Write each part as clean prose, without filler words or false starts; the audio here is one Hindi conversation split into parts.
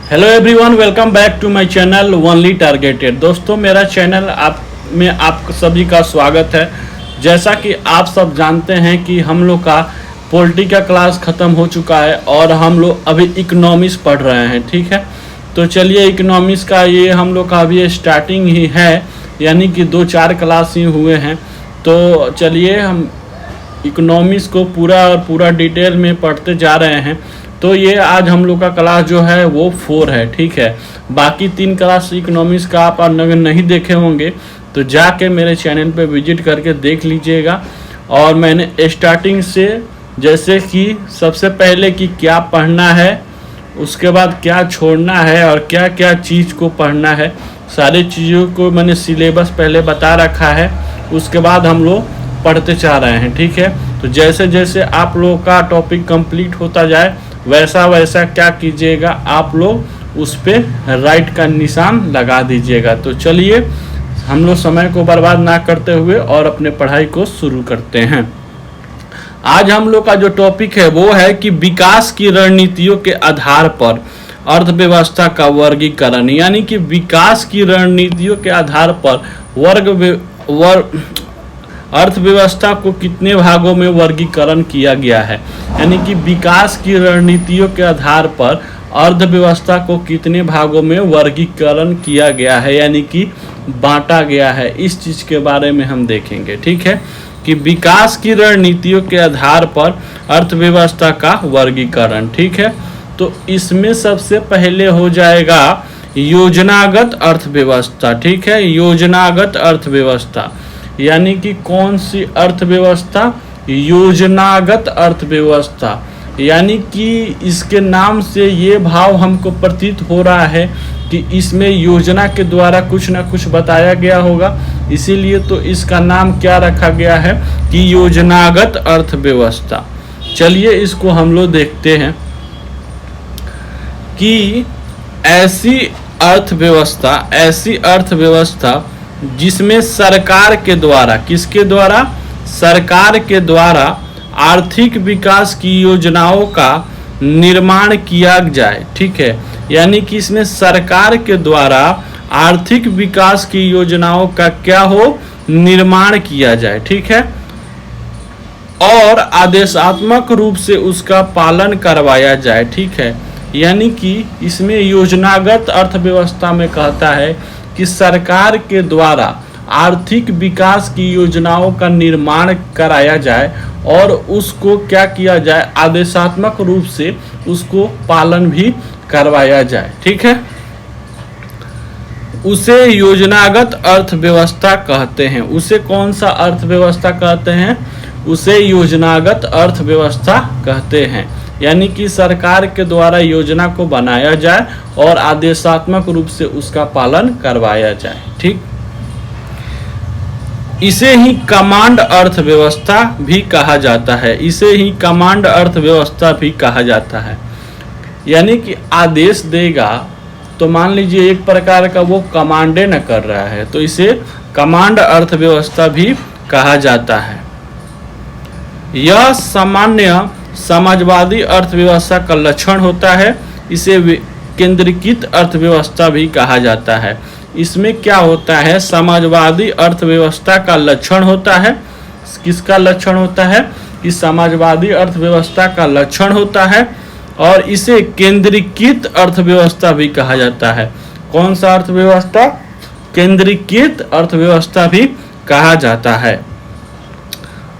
Hello everyone, welcome back to my channel only targeted. दोस्तों, मेरा चैनल आप सभी का स्वागत है। जैसा कि आप सब जानते हैं कि हम लोग का पॉलिटी का क्लास ख़त्म हो चुका है और हम लोग अभी इकोनॉमिक्स पढ़ रहे हैं। ठीक है, तो चलिए इकोनॉमिक्स का ये हम लोग का अभी स्टार्टिंग ही है, यानी कि 2-4 क्लास ही हुए हैं। तो चलिए हम इकोनॉमिक्स को पूरा डिटेल में पढ़ते जा रहे हैं। तो ये आज हम लोग का क्लास जो है वो 4 है। ठीक है, बाकी 3 क्लास इकोनॉमिक्स का आप अगर नहीं देखे होंगे तो जाके मेरे चैनल पे विजिट करके देख लीजिएगा। और मैंने स्टार्टिंग से, जैसे कि सबसे पहले कि क्या पढ़ना है, उसके बाद क्या छोड़ना है और क्या क्या चीज़ को पढ़ना है, सारी चीज़ों को मैंने सिलेबस पहले बता रखा है। उसके बाद हम लोग पढ़ते जा रहे हैं। ठीक है, तो जैसे जैसे आप लोगों का टॉपिक कंप्लीट होता जाए वैसा वैसा क्या कीजिएगा, आप लोग उस पर राइट का निशान लगा दीजिएगा। तो चलिए हम लोग समय को बर्बाद ना करते हुए और अपने पढ़ाई को शुरू करते हैं। आज हम लोग का जो टॉपिक है वो है कि विकास की रणनीतियों के आधार पर अर्थव्यवस्था का वर्गीकरण, यानी कि विकास की रणनीतियों के आधार पर अर्थव्यवस्था को कितने भागों में वर्गीकरण किया गया है। यानी कि विकास की रणनीतियों के आधार पर अर्थव्यवस्था को कितने भागों में वर्गीकरण किया गया है, यानी कि बांटा गया है। इस चीज़ के बारे में हम देखेंगे। ठीक है, कि विकास की रणनीतियों के आधार पर अर्थव्यवस्था का वर्गीकरण। ठीक है, तो इसमें सबसे पहले हो जाएगा योजनागत अर्थव्यवस्था। ठीक है, योजनागत अर्थव्यवस्था यानी कि कौन सी अर्थव्यवस्था? योजनागत अर्थव्यवस्था। यानी कि इसके नाम से ये भाव हमको प्रतीत हो रहा है कि इसमें योजना के द्वारा कुछ ना कुछ बताया गया होगा, इसीलिए तो इसका नाम क्या रखा गया है कि योजनागत अर्थव्यवस्था। चलिए इसको हम लोग देखते हैं कि ऐसी अर्थव्यवस्था जिसमें सरकार के द्वारा, किसके द्वारा? सरकार के द्वारा आर्थिक विकास की योजनाओं का निर्माण किया जाए। ठीक है, यानी कि इसमें सरकार के द्वारा आर्थिक विकास की योजनाओं का क्या हो? निर्माण किया जाए। ठीक है, और आदेशात्मक रूप से उसका पालन करवाया जाए। ठीक है, यानी कि इसमें योजनागत अर्थव्यवस्था में कहता है कि सरकार के द्वारा आर्थिक विकास की योजनाओं का निर्माण कराया जाए और उसको क्या किया जाए? आदेशात्मक रूप से उसको पालन भी करवाया जाए। ठीक है, उसे योजनागत अर्थव्यवस्था कहते हैं। उसे कौन सा अर्थव्यवस्था कहते हैं? उसे योजनागत अर्थव्यवस्था कहते हैं। यानी कि सरकार के द्वारा योजना को बनाया जाए और आदेशात्मक रूप से उसका पालन करवाया जाए। ठीक, इसे ही कमांड अर्थव्यवस्था भी कहा जाता है। इसे ही कमांड अर्थव्यवस्था भी कहा जाता है। यानी कि आदेश देगा तो मान लीजिए एक प्रकार का वो कमांडे न कर रहा है, तो इसे कमांड अर्थव्यवस्था भी कहा जाता है। यह सामान्य समाजवादी अर्थव्यवस्था का लक्षण होता है। इसे केंद्रीकृत अर्थव्यवस्था भी कहा जाता है। इसमें क्या होता है? समाजवादी अर्थव्यवस्था का लक्षण होता है। किसका लक्षण होता है? कि समाजवादी अर्थव्यवस्था का लक्षण होता है और इसे केंद्रीकृत अर्थव्यवस्था भी कहा जाता है। कौन सा अर्थव्यवस्था? केंद्रीकृत अर्थव्यवस्था भी कहा जाता है।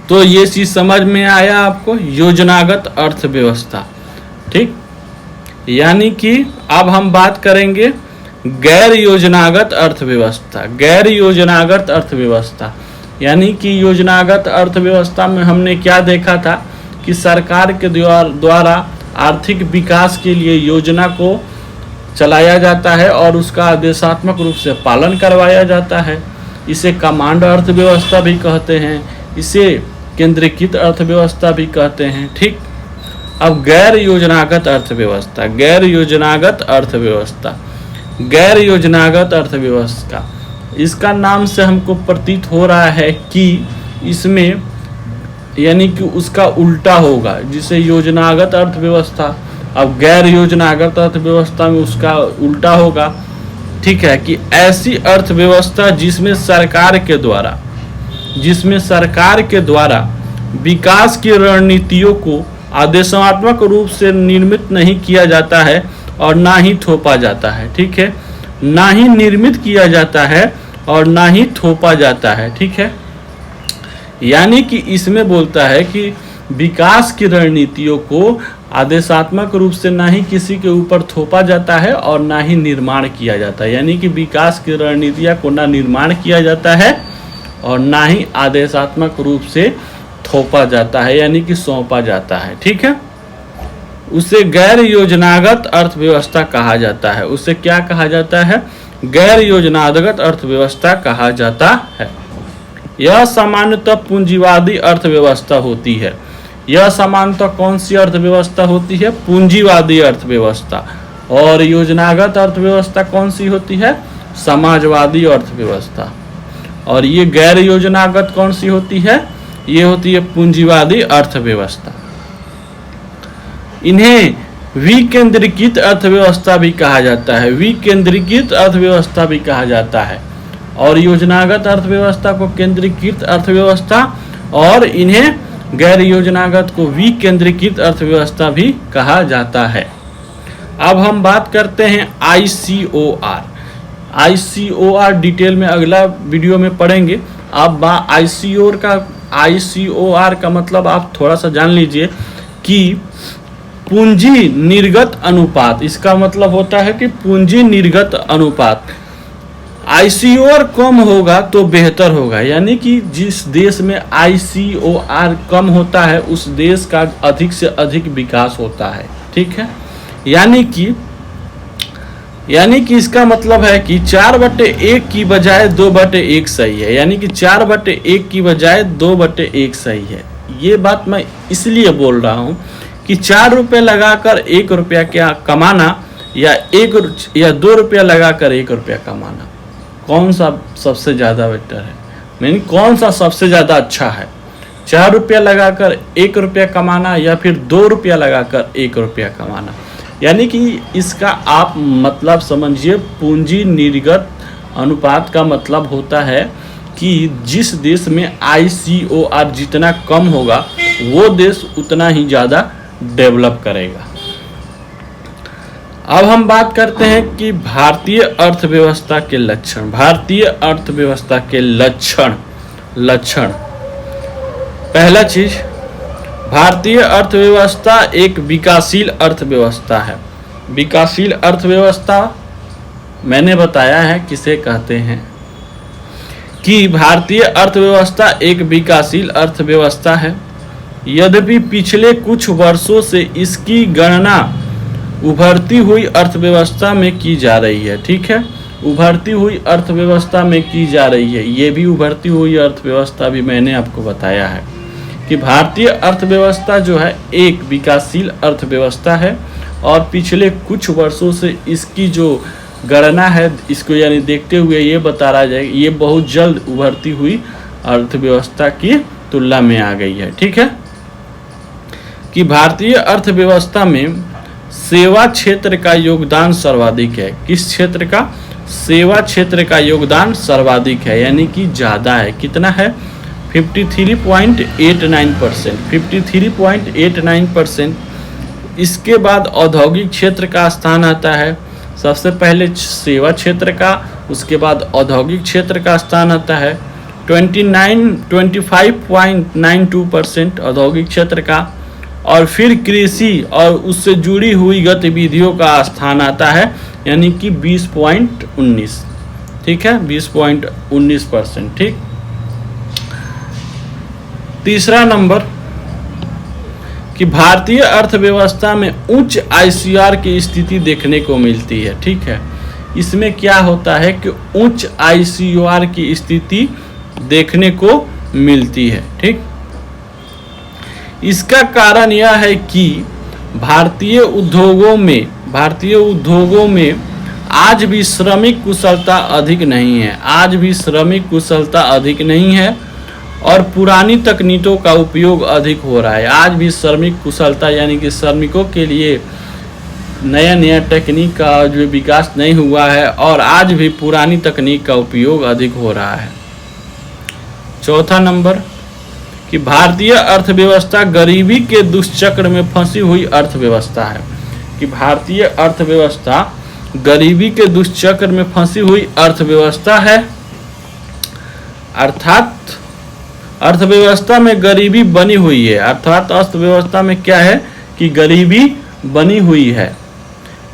तो ये चीज समझ में आया आपको, योजनागत अर्थव्यवस्था। ठीक, यानी कि अब हम बात करेंगे गैर योजनागत अर्थव्यवस्था। गैर योजनागत अर्थव्यवस्था यानी कि योजनागत अर्थव्यवस्था में हमने क्या देखा था कि सरकार के द्वारा आर्थिक विकास के लिए योजना को चलाया जाता है और उसका आदेशात्मक रूप से पालन करवाया जाता है। इसे कमांड अर्थव्यवस्था भी कहते हैं, इसे केंद्रीकृत अर्थव्यवस्था भी कहते हैं। ठीक, अब गैर योजनागत अर्थव्यवस्था। गैर योजनागत अर्थव्यवस्था, गैर योजनागत अर्थव्यवस्था, इसका नाम से हमको प्रतीत हो रहा है कि इसमें यानी कि उसका उल्टा होगा। जिसे योजनागत अर्थव्यवस्था अब गैर योजनागत अर्थव्यवस्था में उसका उल्टा होगा, ठीक है, कि ऐसी अर्थव्यवस्था जिसमें सरकार के द्वारा विकास की रणनीतियों को आदेशात्मक रूप से निर्मित नहीं किया जाता है और ना ही थोपा जाता है, ठीक है, ना ही निर्मित किया जाता है और ना ही थोपा जाता है, ठीक है। यानी कि इसमें बोलता है कि विकास की रणनीतियों को आदेशात्मक रूप से ना ही किसी के ऊपर थोपा जाता है और ना ही निर्माण किया जाता है। यानी कि विकास की रणनीतियाँ को ना निर्माण किया जाता है और ना ही आदेशात्मक रूप से थोपा जाता है, यानी कि सौंपा जाता है, ठीक है। उसे गैर योजनागत अर्थव्यवस्था कहा जाता है। उसे क्या कहा जाता है? गैर योजनागत अर्थव्यवस्था कहा जाता है। यह सामान्यतः पूंजीवादी अर्थव्यवस्था होती है। यह सामान्यतः कौन सी अर्थव्यवस्था होती है? पूंजीवादी अर्थव्यवस्था। और योजनागत अर्थव्यवस्था कौन सी होती है? समाजवादी अर्थव्यवस्था। और ये गैर योजनागत कौन सी होती है? ये होती है पूंजीवादी अर्थव्यवस्था। इन्हें विकेंद्रीकृत अर्थव्यवस्था भी कहा जाता है। विकेंद्रीकृत अर्थव्यवस्था भी कहा जाता है। और योजनागत अर्थव्यवस्था को केंद्रीकृत अर्थव्यवस्था और इन्हें गैर योजनागत को विकेंद्रीकृत अर्थव्यवस्था भी कहा जाता है। अब हम बात करते हैं ICOR। ICOR डिटेल में अगला वीडियो में पढ़ेंगे। अब ICOR का मतलब आप थोड़ा सा जान लीजिए कि पूंजी निर्गत अनुपात, इसका मतलब होता है कि पूंजी निर्गत अनुपात। ICOR कम होगा तो बेहतर होगा, यानी कि जिस देश में ICOR कम होता है उस देश का अधिक से अधिक विकास होता है, ठीक है। यानी कि इसका मतलब है कि 4/1 की बजाय 2/1 सही है, यानी कि 4/1 की बजाय 2/1 सही है। ये बात मैं इसलिए बोल रहा हूँ कि 4 रुपये लगाकर 1 रुपया क्या कमाना या 2 रुपया लगाकर 1 रुपया कमाना, कौन सा सबसे ज़्यादा बेटर है? मीन कौन सा सबसे ज़्यादा अच्छा है? 4 रुपया लगाकर 1 रुपया कमाना या फिर 2 रुपया लगाकर 1 रुपया कमाना? यानी कि इसका आप मतलब समझिए, पूंजी निर्गत अनुपात का मतलब होता है कि जिस देश में ICOR जितना कम होगा वो देश उतना ही ज़्यादा डेवलप करेगा। अब हम बात करते हैं कि भारतीय अर्थव्यवस्था के लक्षण। भारतीय अर्थव्यवस्था के लक्षण। पहला चीज, भारतीय अर्थव्यवस्था एक विकासशील अर्थव्यवस्था है। विकासशील अर्थव्यवस्था मैंने बताया है किसे कहते हैं, कि भारतीय अर्थव्यवस्था एक विकासशील अर्थव्यवस्था है। यद्यपि पिछले कुछ वर्षों से इसकी गणना उभरती हुई अर्थव्यवस्था में की जा रही है, ठीक है, उभरती हुई अर्थव्यवस्था में की जा रही है। ये भी उभरती हुई अर्थव्यवस्था भी मैंने आपको बताया है कि भारतीय अर्थव्यवस्था जो है एक विकासशील अर्थव्यवस्था है और पिछले कुछ वर्षों से इसकी जो गणना है, इसको यानी देखते हुए ये बता रहा जाए, ये बहुत जल्द उभरती हुई अर्थव्यवस्था की तुलना में आ गई है, ठीक है। कि भारतीय अर्थव्यवस्था में सेवा क्षेत्र का योगदान सर्वाधिक है। किस क्षेत्र का? सेवा क्षेत्र का योगदान सर्वाधिक है, यानी कि ज़्यादा है। कितना है? 53.89%। 53.89%। इसके बाद औद्योगिक क्षेत्र का स्थान आता है। सबसे पहले सेवा क्षेत्र का, उसके बाद औद्योगिक क्षेत्र का स्थान आता है। 25.92% औद्योगिक क्षेत्र का, और फिर कृषि और उससे जुड़ी हुई गतिविधियों का स्थान आता है, यानी कि 20.19, ठीक है, 20.19%, ठीक। तीसरा नंबर कि भारतीय अर्थव्यवस्था में उच्च ICOR की स्थिति देखने को मिलती है, ठीक है। इसमें क्या होता है कि उच्च ICOR की स्थिति देखने को मिलती है, ठीक। इसका कारण यह है कि भारतीय उद्योगों में आज भी श्रमिक कुशलता अधिक नहीं है। आज भी श्रमिक कुशलता अधिक नहीं है और पुरानी तकनीकों का उपयोग अधिक हो रहा है। आज भी श्रमिक कुशलता यानी कि श्रमिकों के लिए नया नया टेक्निक का जो विकास नहीं हुआ है और आज भी पुरानी तकनीक का उपयोग अधिक हो रहा है। चौथा नंबर कि भारतीय अर्थव्यवस्था गरीबी के दुष्चक्र में फंसी हुई अर्थव्यवस्था है, कि भारतीय अर्थव्यवस्था गरीबी के दुष्चक्र में फंसी हुई अर्थव्यवस्था है, अर्थात अर्थव्यवस्था में गरीबी बनी हुई है। अर्थात अर्थव्यवस्था में क्या है कि गरीबी बनी हुई है,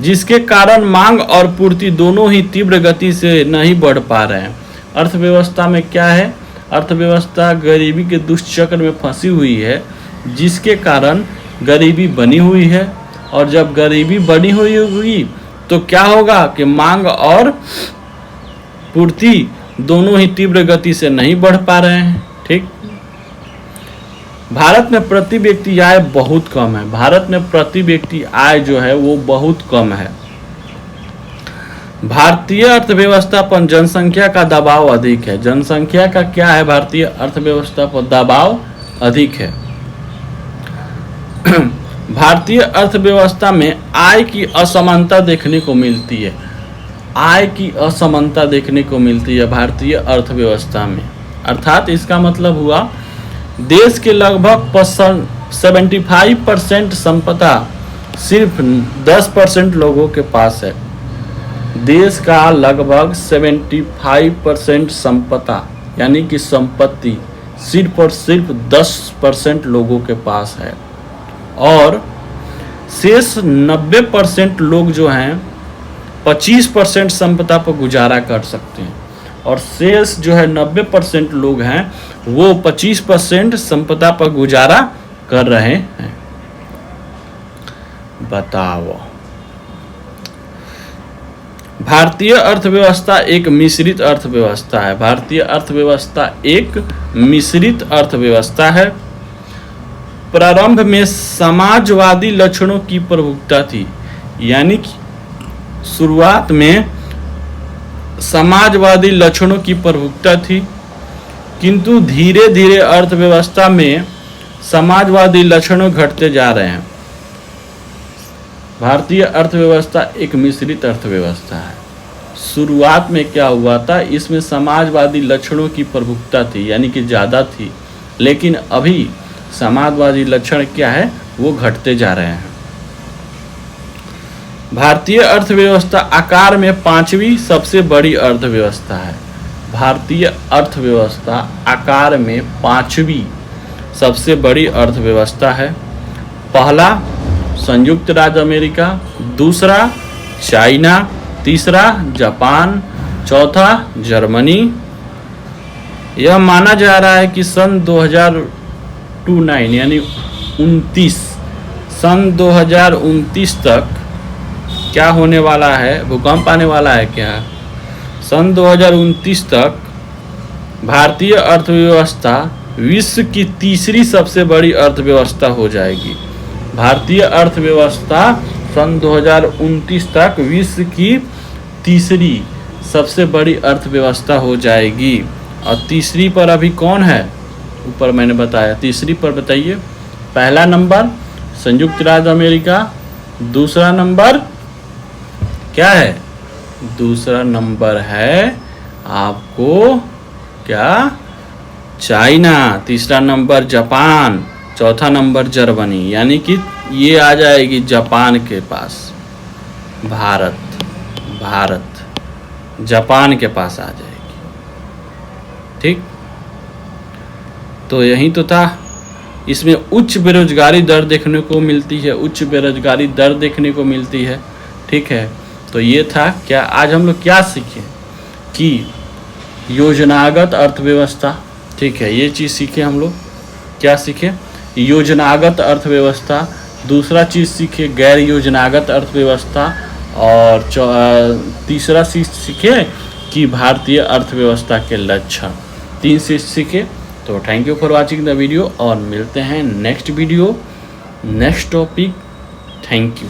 जिसके कारण मांग और पूर्ति दोनों ही तीव्र गति से नहीं बढ़ पा रहे हैं। अर्थव्यवस्था में क्या है, अर्थव्यवस्था गरीबी के दुष्चक्र में फंसी हुई है, जिसके कारण गरीबी बनी हुई है, और जब गरीबी बनी हुई होगी तो क्या होगा कि मांग और पूर्ति दोनों ही तीव्र गति से नहीं बढ़ पा रहे हैं। ठीक, भारत में प्रति व्यक्ति आय बहुत कम है। भारत में प्रति व्यक्ति आय जो है वो बहुत कम है। भारतीय अर्थव्यवस्था पर जनसंख्या का दबाव अधिक है। जनसंख्या का क्या है, भारतीय अर्थव्यवस्था पर दबाव अधिक है। भारतीय अर्थव्यवस्था में आय की असमानता देखने को मिलती है। आय की असमानता देखने को मिलती है भारतीय अर्थव्यवस्था में। अर्थात इसका मतलब हुआ देश के लगभग 75% संपदा सिर्फ 10% लोगों के पास है। देश का लगभग 75% संपदा यानी कि संपत्ति सिर्फ और सिर्फ 10% लोगों के पास है, और शेष 90% लोग जो हैं 25% संपदा पर गुजारा कर सकते हैं, और शेष जो है 90% लोग हैं वो 25% संपदा पर गुजारा कर रहे हैं। बताओ, भारतीय अर्थव्यवस्था एक मिश्रित अर्थव्यवस्था है। भारतीय अर्थव्यवस्था एक मिश्रित अर्थव्यवस्था है। प्रारंभ में समाजवादी लक्षणों की प्रभुता थी, यानी कि शुरुआत में समाजवादी लक्षणों की प्रभुता थी, किंतु धीरे धीरे अर्थव्यवस्था में समाजवादी लक्षण घटते जा रहे हैं। भारतीय अर्थव्यवस्था एक मिश्रित अर्थव्यवस्था है। शुरुआत में क्या हुआ था, इसमें समाजवादी लक्षणों की प्रभुता थी यानी कि ज़्यादा थी, लेकिन अभी समाजवादी लक्षण क्या है वो घटते जा रहे हैं। भारतीय अर्थव्यवस्था आकार में 5वीं सबसे बड़ी अर्थव्यवस्था है। भारतीय अर्थव्यवस्था आकार में 5वीं सबसे बड़ी अर्थव्यवस्था है। पहला संयुक्त राज्य अमेरिका, दूसरा चाइना, तीसरा जापान, चौथा जर्मनी। यह माना जा रहा है कि सन 2029 यानी 2029 तक क्या होने वाला है, भूकंप आने वाला है क्या। सन 2029 तक भारतीय अर्थव्यवस्था विश्व की तीसरी सबसे बड़ी अर्थव्यवस्था हो जाएगी। भारतीय अर्थव्यवस्था सन 2029 तक विश्व की तीसरी सबसे बड़ी अर्थव्यवस्था हो जाएगी। और तीसरी पर अभी कौन है, ऊपर मैंने बताया। तीसरी पर बताइए। पहला नंबर संयुक्त राज्य अमेरिका, दूसरा नंबर क्या है, दूसरा नंबर है आपको क्या, चाइना, तीसरा नंबर जापान, चौथा नंबर जर्मनी, यानी कि ये आ जाएगी जापान के पास। भारत जापान के पास आ जाएगी। ठीक, तो यही तो था। इसमें उच्च बेरोजगारी दर देखने को मिलती है, उच्च बेरोजगारी दर देखने को मिलती है। ठीक है, तो ये था क्या, आज हम लोग क्या सीखे कि योजनागत अर्थव्यवस्था। ठीक है, ये चीज़ सीखे हम लोग। क्या सीखे, योजनागत अर्थव्यवस्था। दूसरा चीज़ सीखे गैर योजनागत अर्थव्यवस्था, और तीसरा चीज़ सीखे कि भारतीय अर्थव्यवस्था के लक्षण। 3 चीज़ सीखे। तो thank you for watching the video, और मिलते हैं next video, next topic. Thank you.